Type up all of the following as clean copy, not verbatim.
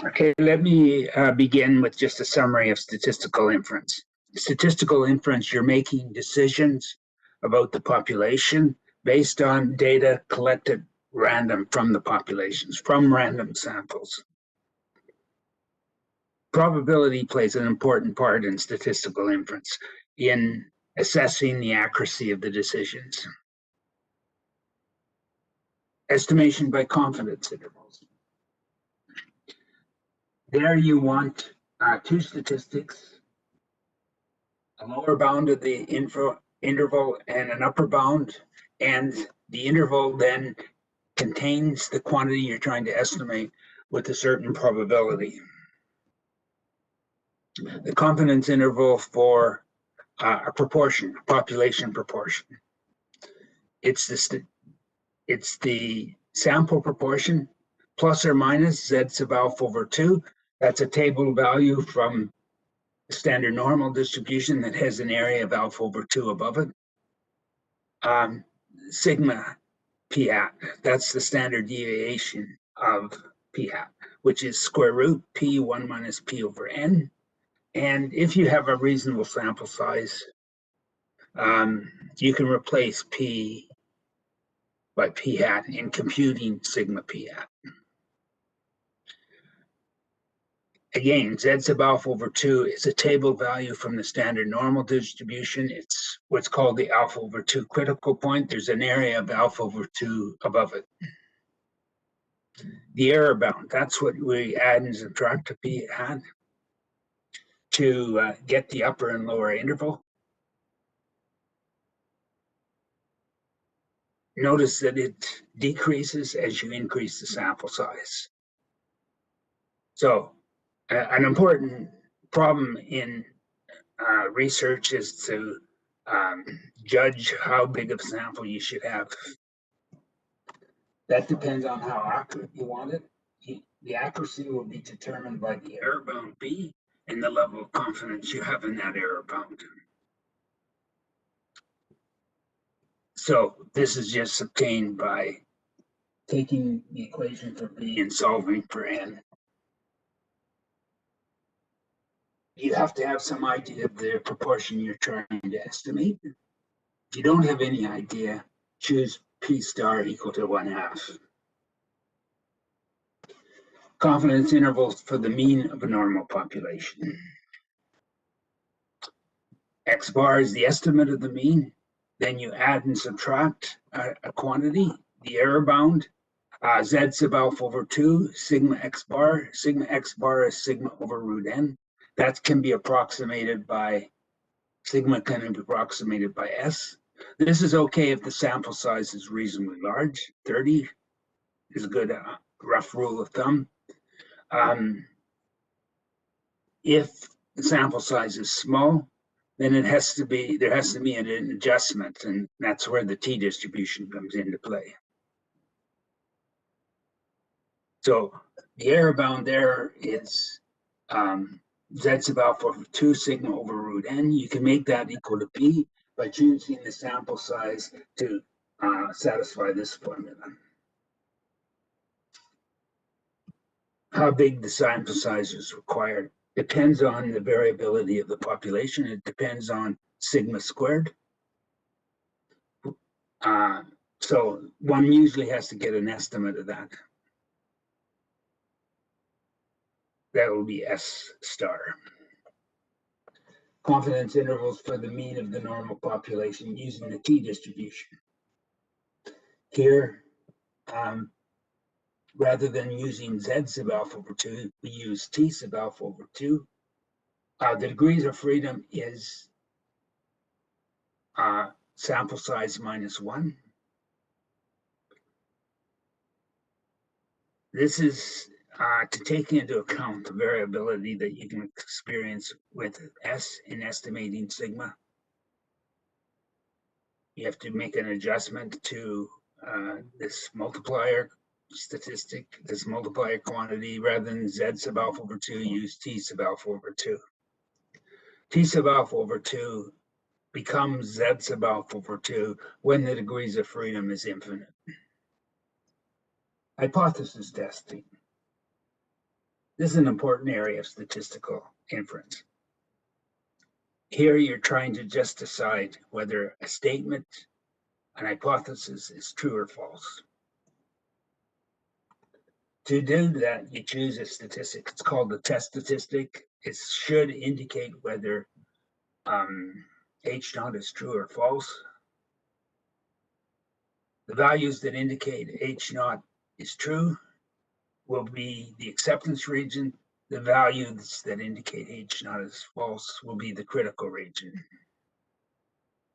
Okay, let me begin with just a summary of statistical inference. Statistical inference, you're making decisions about the population based on data collected random from the populations, from random samples. Probability plays an important part in statistical inference in assessing the accuracy of the decisions. Estimation by confidence intervals. There you want two statistics, a lower bound of the interval and an upper bound, and the interval then contains the quantity you're trying to estimate with a certain probability. The confidence interval for a proportion, a population proportion. It's the sample proportion plus or minus z sub alpha over 2. That's a table value from the standard normal distribution that has an area of alpha over 2 above it. Sigma p hat, that's the standard deviation of p hat, which is square root p1 minus p over n. And if you have a reasonable sample size, you can replace p by p hat in computing sigma p hat. Again, z sub alpha over 2 is a table value from the standard normal distribution. It's what's called the alpha over 2 critical point. There's an area of alpha over 2 above it. The error bound, that's what we add and subtract to p hat to get the upper and lower interval. Notice that it decreases as you increase the sample size. So an important problem in research is to judge how big of a sample you should have. That depends on how accurate you want it. The accuracy will be determined by the error bound B and the level of confidence you have in that error bound. So this is just obtained by taking the equation for B and solving for N. You have to have some idea of the proportion you're trying to estimate. If you don't have any idea, choose P star equal to 1/2. Confidence intervals for the mean of a normal population. X bar is the estimate of the mean. Then you add and subtract a quantity, the error bound, z sub alpha over 2, sigma x bar. Sigma x bar is sigma over root n. That can be approximated by, sigma can be approximated by s. This is okay if the sample size is reasonably large. 30 is a good rough rule of thumb. If the sample size is small, then there has to be an adjustment, and that's where the t-distribution comes into play. So the error bound there is z sub alpha over 2 sigma over root n. You can make that equal to p by choosing the sample size to satisfy this formula. How big the sample size is required depends on the variability of the population. It depends on sigma squared. So one usually has to get an estimate of that. That will be S star. Confidence intervals for the mean of the normal population using the t-distribution. Here, rather than using z sub alpha over 2, we use t sub alpha over 2. The degrees of freedom is sample size minus 1. This is to take into account the variability that you can experience with S in estimating sigma. You have to make an adjustment to this multiplier statistic, this multiplier quantity. Rather than z sub alpha over 2, use t sub alpha over 2. T sub alpha over 2 becomes z sub alpha over 2 when the degrees of freedom is infinite. Hypothesis testing. This is an important area of statistical inference. Here you're trying to just decide whether a statement, an hypothesis, is true or false. To do that, you choose a statistic. It's called the test statistic. It should indicate whether H naught is true or false. The values that indicate H naught is true will be the acceptance region. The values that indicate H naught is false will be the critical region.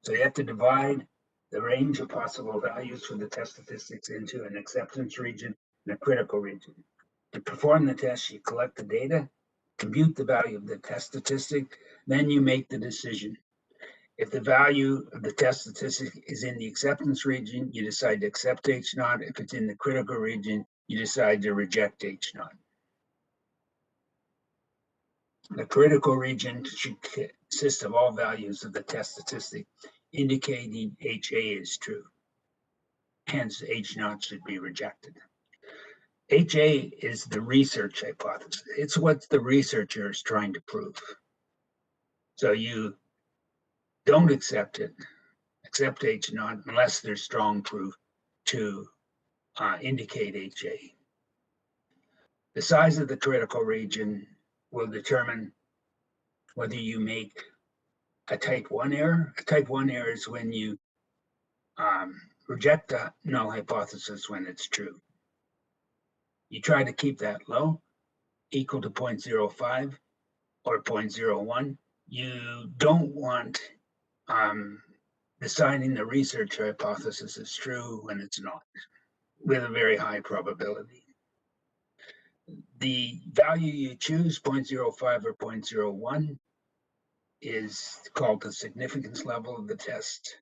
So you have to divide the range of possible values for the test statistics into an acceptance region and a critical region. To perform the test, you collect the data, compute the value of the test statistic, then you make the decision. If the value of the test statistic is in the acceptance region, you decide to accept H naught. If it's in the critical region, you decide to reject H naught. The critical region should consist of all values of the test statistic indicating HA is true. Hence, H naught should be rejected. HA is the research hypothesis. It's what the researcher is trying to prove. So you don't accept H naught unless there's strong proof to indicate HA. The size of the critical region will determine whether you make a type 1 error. A type 1 error is when you reject a null hypothesis when it's true. You try to keep that low, equal to 0.05 or 0.01. You don't want deciding the research hypothesis is true when it's not, with a very high probability. The value you choose, 0.05 or 0.01, is called the significance level of the test.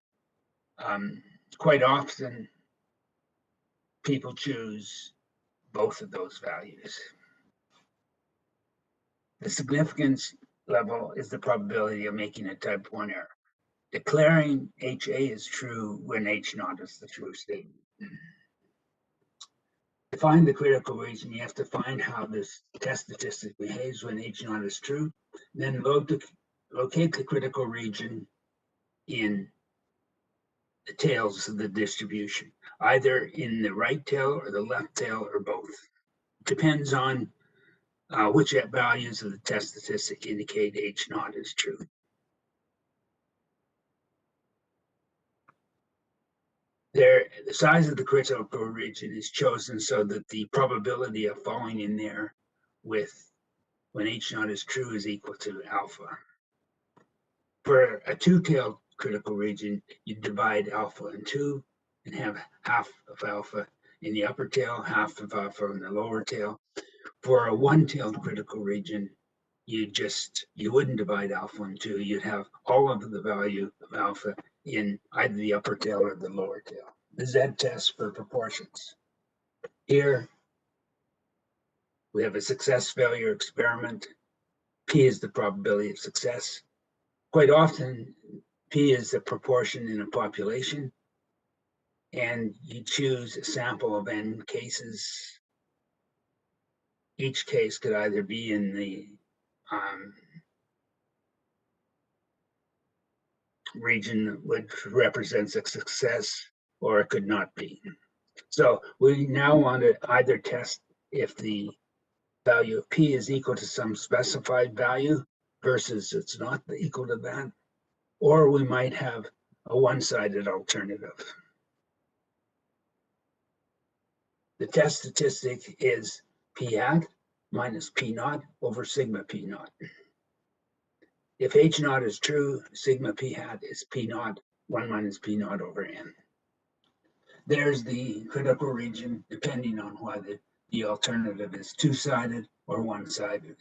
Quite often, people choose both of those values. The significance level is the probability of making a type 1 error. Declaring HA is true when H naught is the true statement. To find the critical region, you have to find how this test statistic behaves when H naught is true, then locate the critical region in the tails of the distribution, either in the right tail or the left tail or both. Depends on which values of the test statistic indicate H naught is true. The size of the critical region is chosen so that the probability of falling in there with when H naught is true is equal to alpha. For a two-tailed critical region, you divide alpha in two and have half of alpha in the upper tail, half of alpha in the lower tail. For a one-tailed critical region, you wouldn't divide alpha in two. You'd have all of the value of alpha in either the upper tail or the lower tail. The Z test for proportions. Here, we have a success-failure experiment. P is the probability of success. Quite often, P is the proportion in a population, and you choose a sample of n cases. Each case could either be in the region which represents a success, or it could not be. So we now want to either test if the value of P is equal to some specified value versus it's not equal to that, or we might have a one-sided alternative. The test statistic is P hat minus P naught over sigma P naught. If H naught is true, sigma P hat is P naught, 1 minus P naught over n. There's the critical region, depending on whether the alternative is two-sided or one-sided.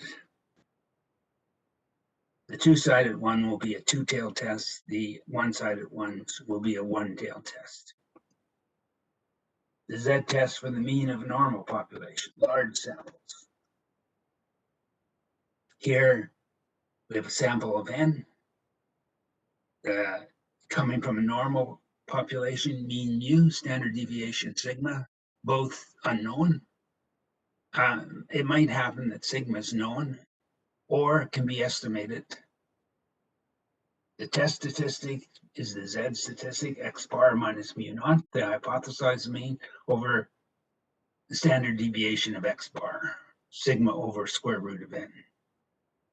The two-sided one will be a two-tailed test. The one-sided ones will be a one-tailed test. The Z test for the mean of a normal population, large samples. Here, we have a sample of n coming from a normal population, mean mu, standard deviation sigma, both unknown. It might happen that sigma is known or can be estimated. The test statistic is the Z statistic, X bar minus mu naught, the hypothesized mean, over the standard deviation of X bar, sigma over square root of n.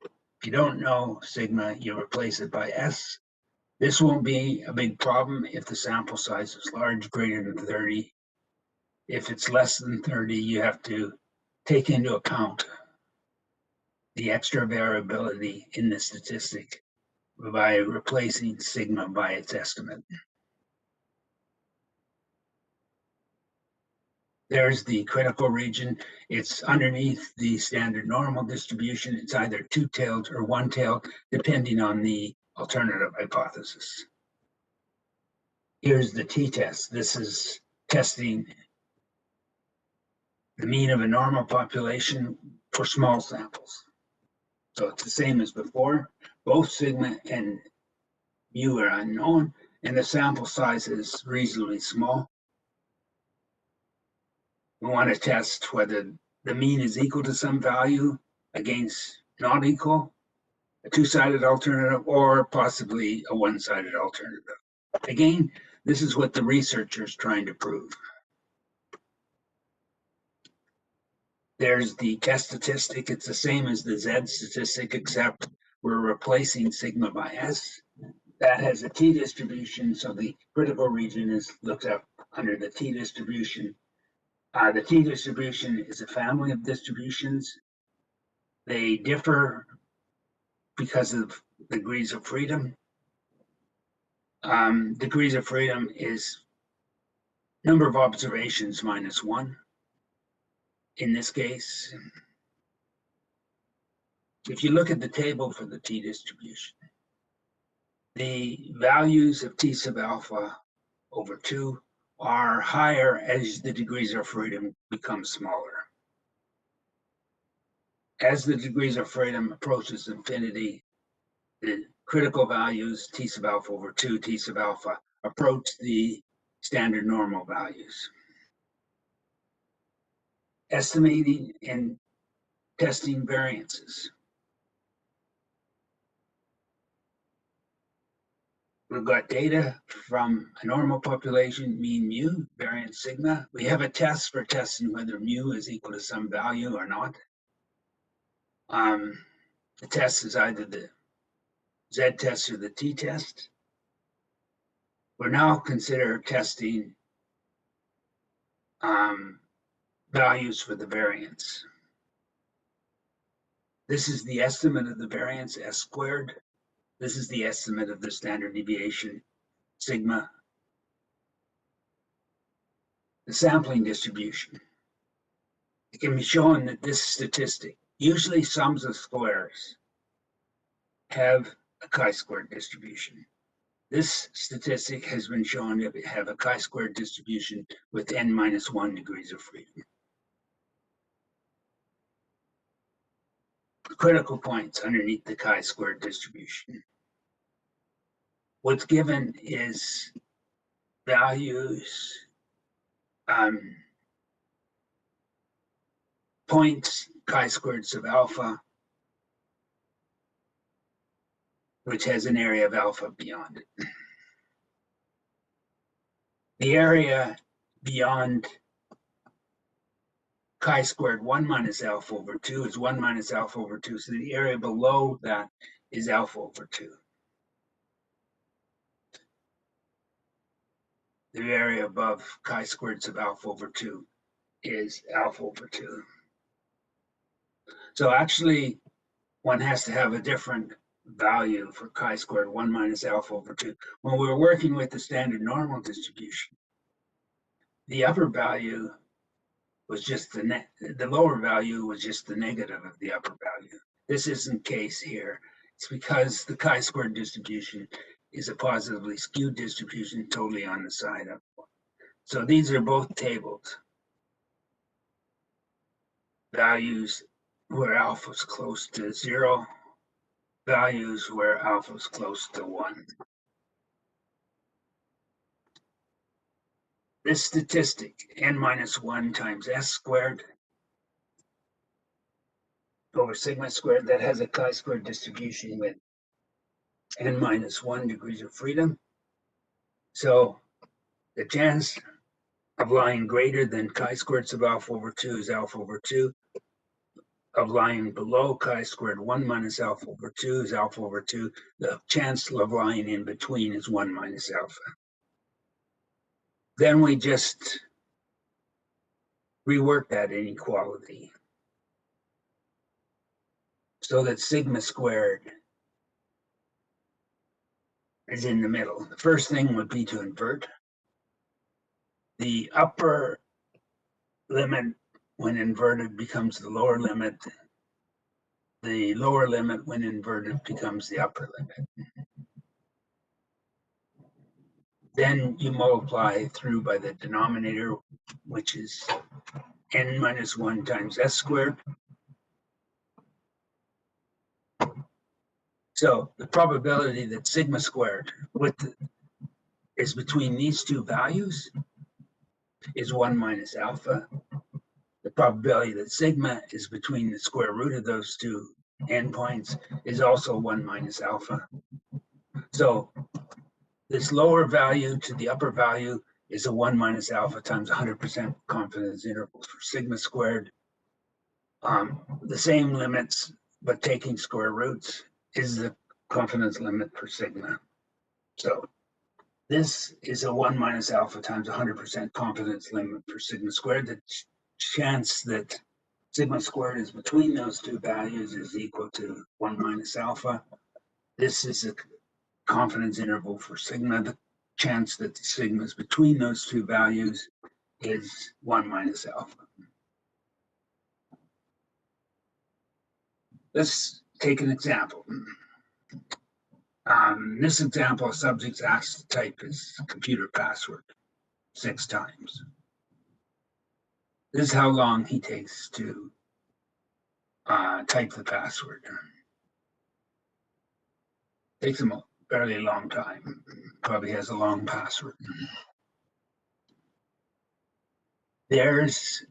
If you don't know sigma, you replace it by S. This won't be a big problem if the sample size is large, greater than 30. If it's less than 30, you have to take into account the extra variability in the statistic by replacing sigma by its estimate. There's the critical region. It's underneath the standard normal distribution. It's either two-tailed or one-tailed, depending on the alternative hypothesis. Here's the t-test. This is testing the mean of a normal population for small samples. So it's the same as before. Both sigma and mu are unknown, and the sample size is reasonably small. We want to test whether the mean is equal to some value against not equal, a two-sided alternative, or possibly a one-sided alternative. Again, this is what the researcher is trying to prove. There's the test statistic. It's the same as the Z statistic, except we're replacing sigma by S. That has a t-distribution, so the critical region is looked up under the t-distribution. The t-distribution is a family of distributions. They differ because of degrees of freedom. Degrees of freedom is number of observations minus 1. In this case, if you look at the table for the t-distribution, the values of t sub alpha over 2 are higher as the degrees of freedom become smaller. As the degrees of freedom approaches infinity, the critical values t sub alpha over 2, t sub alpha, approach the standard normal values. Estimating and testing variances. We've got data from a normal population, mean mu, variance sigma. We have a test for testing whether mu is equal to some value or not. The test is either the Z test or the T test. We're now consider testing values for the variance. This is the estimate of the variance, S squared. This is the estimate of the standard deviation, sigma. The sampling distribution. It can be shown that this statistic, usually sums of squares, have a chi-squared distribution. This statistic has been shown to have a chi-squared distribution with n minus 1 degrees of freedom. Critical points underneath the chi-squared distribution. What's given is values, points chi-squared sub alpha, which has an area of alpha beyond it. The area beyond chi-squared 1 minus alpha over 2 is 1 minus alpha over 2, so the area below that is alpha over 2. The area above chi-squared sub alpha over 2 is alpha over 2. So actually, one has to have a different value for chi-squared 1 minus alpha over 2. When we're working with the standard normal distribution, the upper value was just the lower value was just the negative of the upper value. This isn't the case here. It's because the chi-squared distribution is a positively skewed distribution totally on the side of one. So these are both tabled. Values where alpha is close to 0, values where alpha is close to 1. This statistic, n minus 1 times s squared, over sigma squared that has a chi-squared distribution with n minus 1 degrees of freedom. So the chance of lying greater than chi-squared sub alpha over 2 is alpha over 2. Of lying below chi-squared 1 minus alpha over 2 is alpha over 2. The chance of lying in between is 1 minus alpha. Then we just rework that inequality so that sigma squared is in the middle. The first thing would be to invert. The upper limit when inverted becomes the lower limit. The lower limit when inverted becomes the upper limit. Then you multiply through by the denominator, which is n minus 1 times s squared. So the probability that sigma squared is between these two values is 1 minus alpha. The probability that sigma is between the square root of those two endpoints is also 1 minus alpha. So this lower value to the upper value is a 1 minus alpha times 100% confidence interval for sigma squared. The same limits, but taking square roots, is the confidence limit for sigma. So this is a 1 minus alpha times 100% confidence limit for sigma squared. The chance that sigma squared is between those two values is equal to 1 minus alpha. This is a confidence interval for sigma. The chance that sigma is between those two values is 1 minus alpha. Let's take an example. This example, a subject's asked to type his computer password 6 times. This is how long he takes to type the password. Takes him a fairly long time. Probably has a long password. There's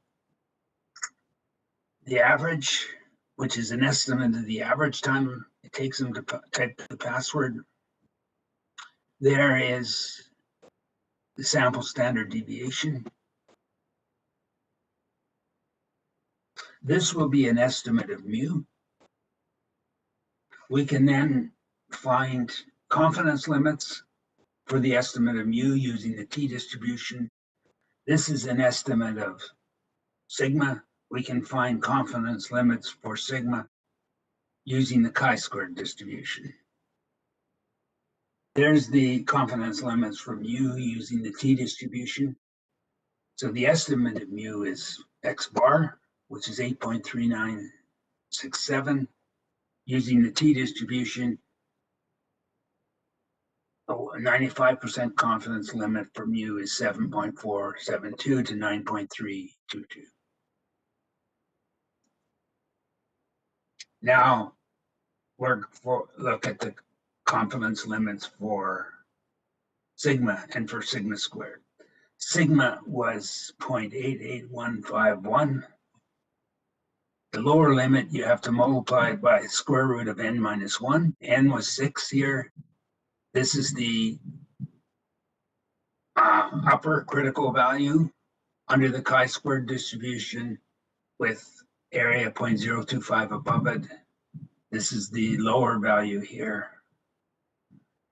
the average, which is an estimate of the average time it takes him to type the password. There is the sample standard deviation. This will be an estimate of mu. We can then find confidence limits for the estimate of mu using the t-distribution. This is an estimate of sigma. We can find confidence limits for sigma using the chi-squared distribution. There's the confidence limits for mu using the t-distribution. So the estimate of mu is x bar, which is 8.3967. Using the t-distribution, a 95% confidence limit for mu is 7.472 to 9.322. Now, look at the confidence limits for sigma and for sigma squared. Sigma was 0.88151. The lower limit, you have to multiply by square root of n minus 1. N was 6 here. This is the upper critical value under the chi-squared distribution with area 0.025 above it. This is the lower value here.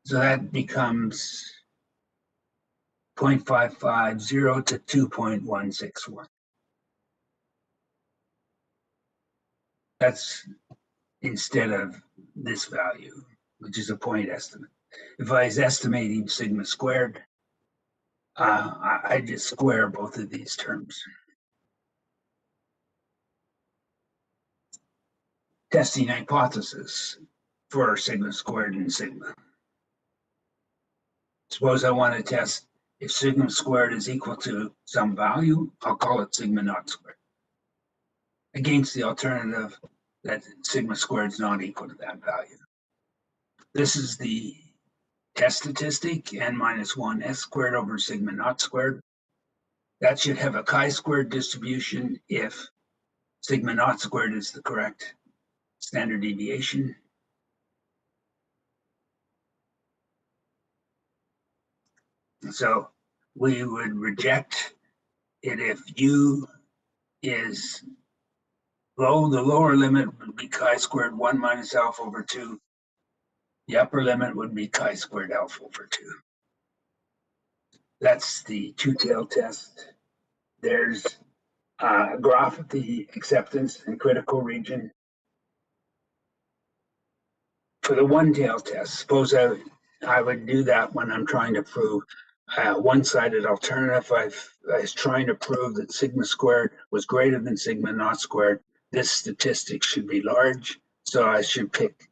So that becomes 0.550 to 2.161. That's instead of this value, which is a point estimate. If I was estimating sigma squared, I just square both of these terms. Testing hypothesis for sigma squared and sigma. Suppose I want to test if sigma squared is equal to some value, I'll call it sigma naught squared, against the alternative that sigma squared is not equal to that value. This is the test statistic, n minus 1 s squared over sigma naught squared. That should have a chi-squared distribution if sigma naught squared is the correct standard deviation. So we would reject it if U is low. The lower limit would be chi-squared 1 minus alpha over 2. The upper limit would be chi-squared alpha over 2. That's the two-tailed test. There's a graph of the acceptance and critical region. For the one-tailed test, suppose I would do that when I'm trying to prove one-sided alternative. I was trying to prove that sigma squared was greater than sigma naught squared. This statistic should be large, so I should pick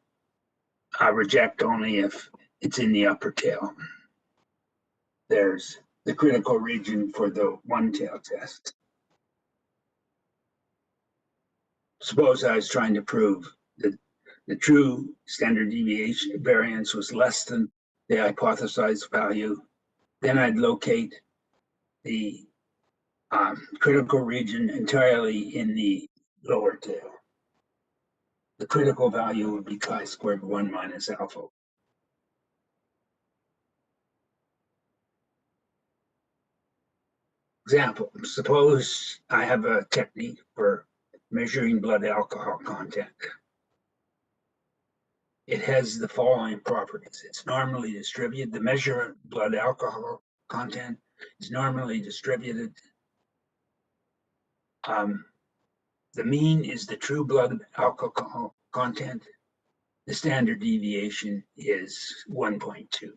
reject only if it's in the upper tail. There's the critical region for the one-tail test. Suppose I was trying to prove that the true standard deviation variance was less than the hypothesized value. Then I'd locate the critical region entirely in the lower tail. The critical value would be chi-squared 1 minus alpha. Example, suppose I have a technique for measuring blood alcohol content. It has the following properties. It's normally distributed. The measure of blood alcohol content is normally distributed. The mean is the true blood alcohol content. The standard deviation is 1.2.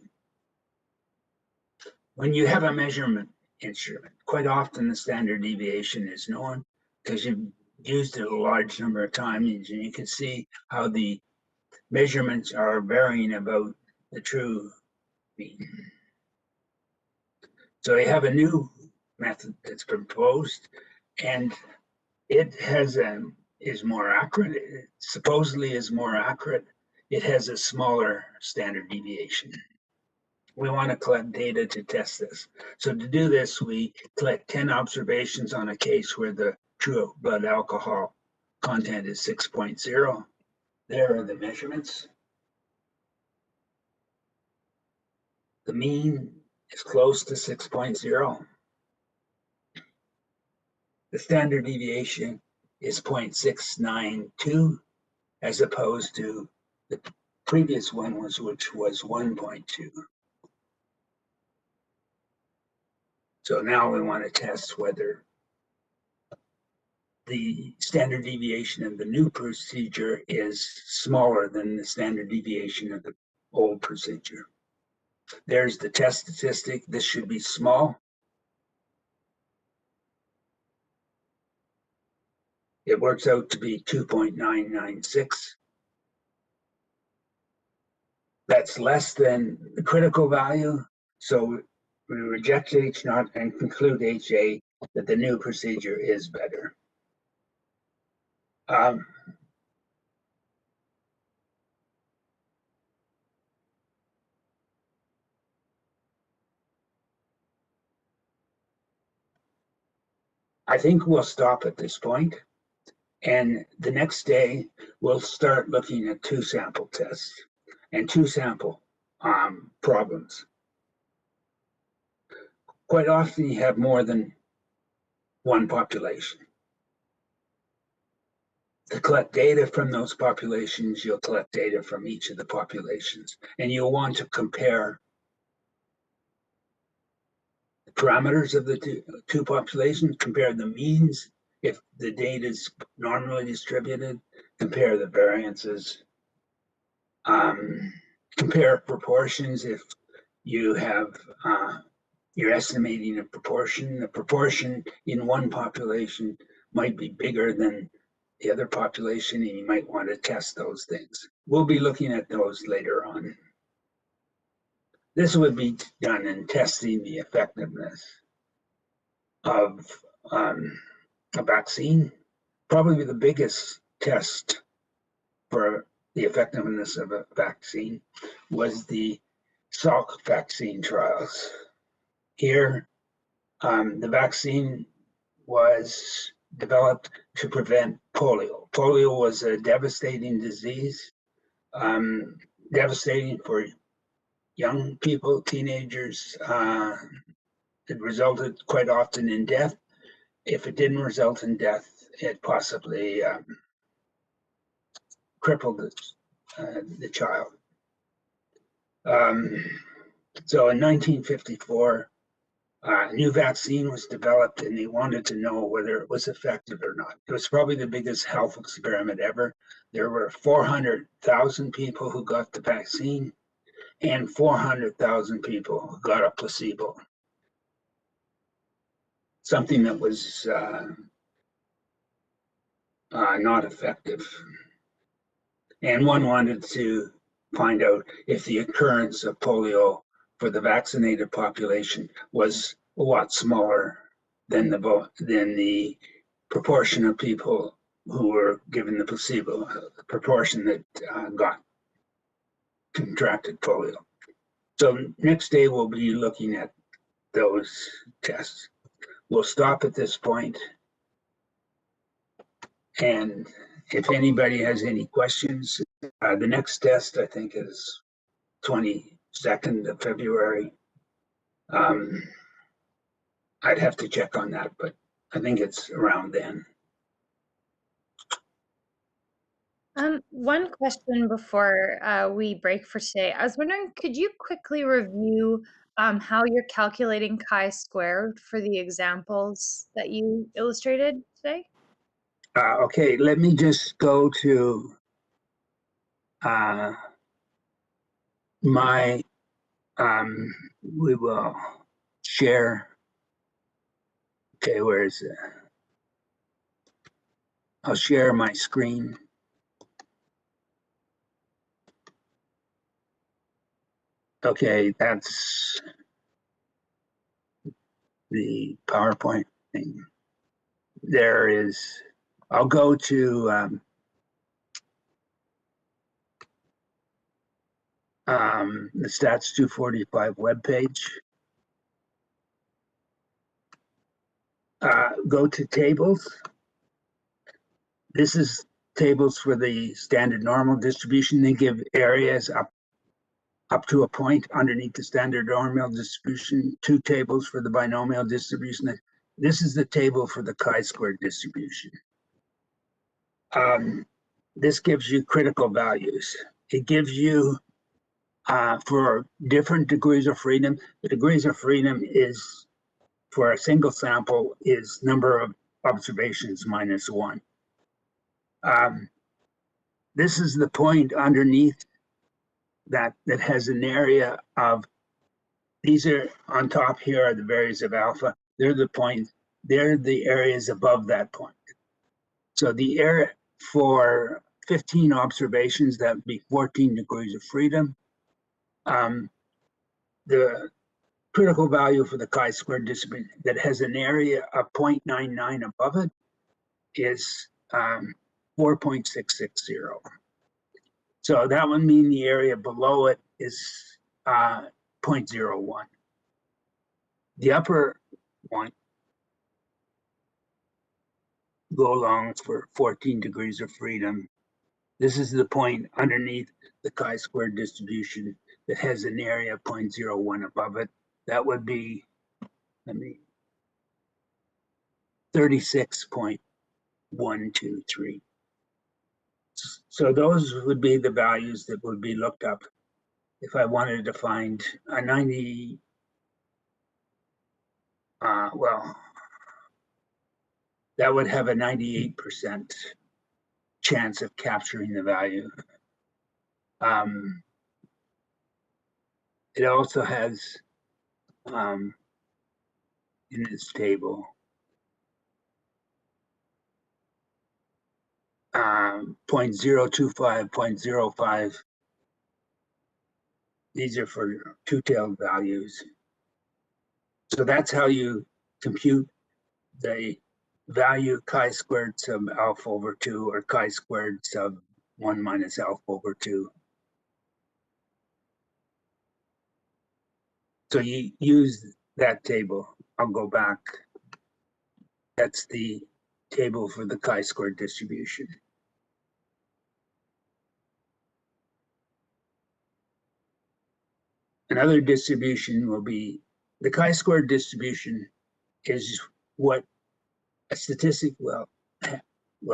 When you have a measurement instrument, quite often the standard deviation is known because you've used it a large number of times, and you can see how the measurements are varying about the true mean. So I have a new method that's proposed, and it has is more accurate. It supposedly is more accurate. It has a smaller standard deviation. We want to collect data to test this. So to do this, we collect 10 observations on a case where the true blood alcohol content is 6.0. There are the measurements. The mean is close to 6.0. The standard deviation is 0.692, as opposed to the previous one, which was 1.2. So now we want to test whether the standard deviation of the new procedure is smaller than the standard deviation of the old procedure. There's the test statistic. This should be small. It works out to be 2.996. That's less than the critical value. So we reject H naught and conclude HA that the new procedure is better. I think we'll stop at this point, and the next day we'll start looking at two sample tests and two sample problems. Quite often you have more than one population. To collect data from those populations, you'll collect data from each of the populations, and you'll want to compare the parameters of the two populations, compare the means if the data is normally distributed, compare the variances, compare proportions if you have you're estimating a proportion. The proportion in one population might be bigger than the other population, and you might want to test those things. We'll be looking at those later on. This would be done in testing the effectiveness of a vaccine. Probably the biggest test for the effectiveness of a vaccine was the Salk vaccine trials. Here, the vaccine was developed to prevent polio. Polio was a devastating disease, devastating for young people, teenagers. It resulted quite often in death. If it didn't result in death, it possibly crippled the child. So in 1954, a new vaccine was developed, and they wanted to know whether it was effective or not. It was probably the biggest health experiment ever. There were 400,000 people who got the vaccine and 400,000 people who got a placebo. Something that was not effective. And one wanted to find out if the occurrence of polio for the vaccinated population was a lot smaller than the proportion of people who were given the placebo, the proportion that contracted polio. So next day we'll be looking at those tests. We'll stop at this point, and if anybody has any questions, the next test I think is 22nd of February. I'd have to check on that, but I think it's around then. One question before we break for today. I was wondering, could you quickly review how you're calculating chi-squared for the examples that you illustrated today? Okay, let me just go to my, we will share. Okay, where is it? I'll share my screen. Okay, that's the PowerPoint thing. There is, I'll go to the Stats 245 webpage. Go to tables. This is tables for the standard normal distribution. They give areas up to a point underneath the standard normal distribution, 2 tables for the binomial distribution. This is the table for the chi-squared distribution. This gives you critical values. It gives you, for different degrees of freedom, the degrees of freedom is, for a single sample, is number of observations minus 1. This is the point underneath that has an area of, these are on top here are the values of alpha. They're the points, they're the areas above that point. So the area for 15 observations, that would be 14 degrees of freedom. The critical value for the chi-squared distribution that has an area of 0.99 above it is 4.660. So that would mean the area below it is 0.01. The upper one go along for 14 degrees of freedom. This is the point underneath the chi-squared distribution that has an area of 0.01 above it. That would be, 36.123. So those would be the values that would be looked up if I wanted to find a 90, well, that would have a 98% chance of capturing the value. It also has in this table 0.025, 0.05. These are for two-tailed values. So that's how you compute the value chi-squared sub alpha over 2 or chi-squared sub 1 minus alpha over 2. So you use that table. I'll go back. That's the table for the chi-square distribution. Another distribution will be the chi-square distribution is what a statistic will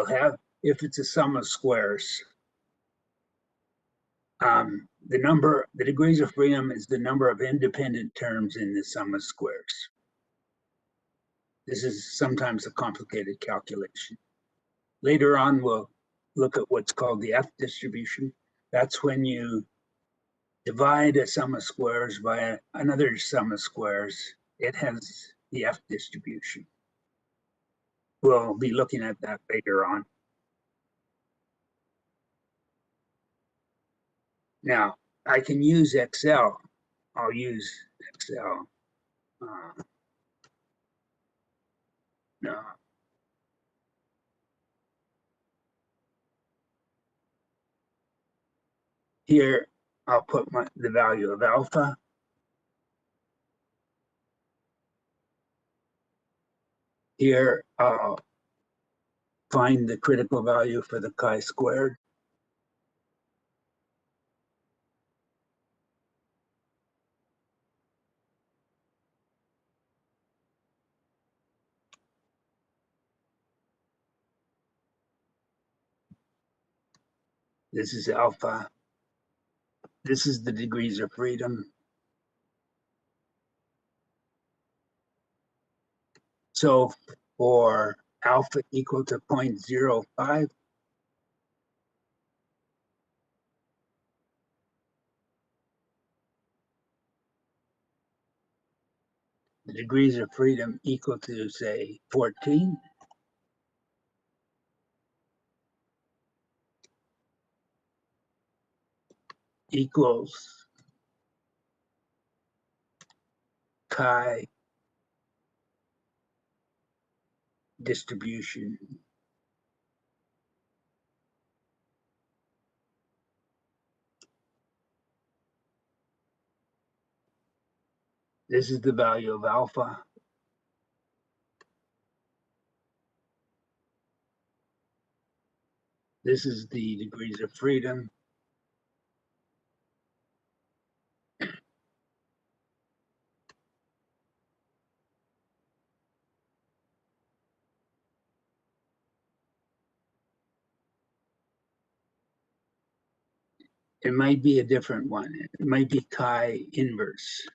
have if it's a sum of squares. The degrees of freedom is the number of independent terms in the sum of squares. This is sometimes a complicated calculation. Later on, we'll look at what's called the F distribution. That's when you divide a sum of squares by another sum of squares. It has the F distribution. We'll be looking at that later on. Now, I can use Excel. I'll use Excel. No. Here, I'll put the value of alpha. Here, I'll find the critical value for the chi-squared. This is alpha. This is the degrees of freedom. So for alpha equal to 0.05, the degrees of freedom equal to, say, 14. Equals chi distribution. This is the value of alpha. This is the degrees of freedom. It might be a different one. It might be chi inverse.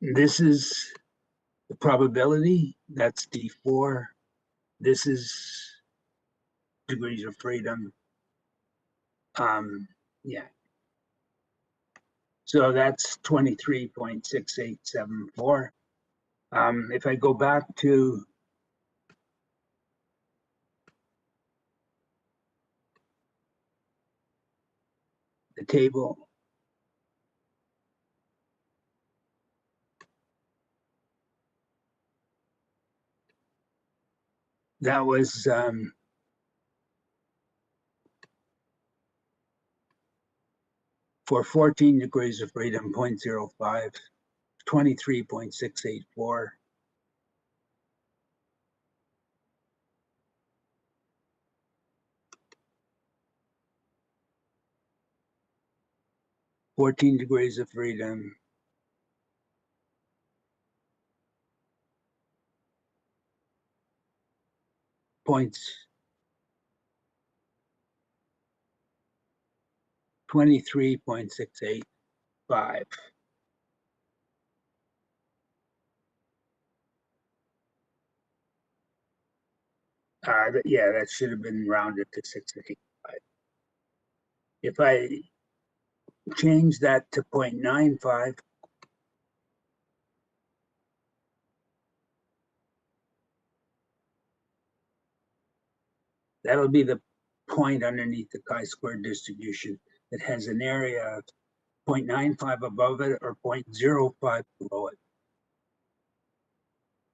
This is the probability. That's D4. This is degrees of freedom. Yeah. So that's 23.6874. If I go back to the table, that was for 14 degrees of freedom, 0.05, 23.684. "14 degrees of freedom, points 23.685. Yeah, that should have been rounded to 685. If I change that to 0.95, that'll be the point underneath the chi-square distribution that has an area of 0.95 above it or 0.05 below it.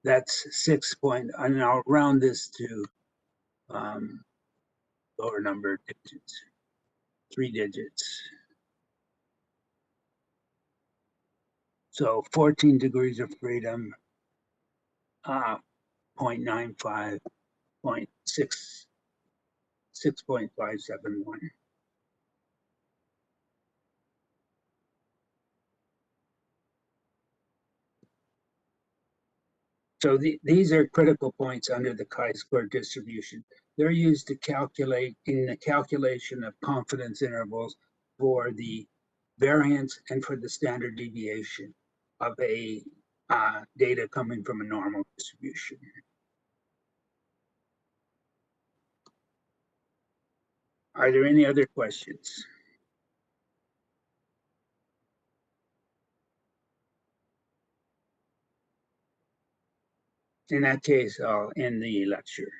that's 6 point, and I'll round this to lower number digits, 3 digits. So 14 degrees of freedom, 0.95, 6.571. So these are critical points under the chi-square distribution. They're used to calculate in the calculation of confidence intervals for the variance and for the standard deviation of a data coming from a normal distribution. Are there any other questions? In that case, I'll end the lecture.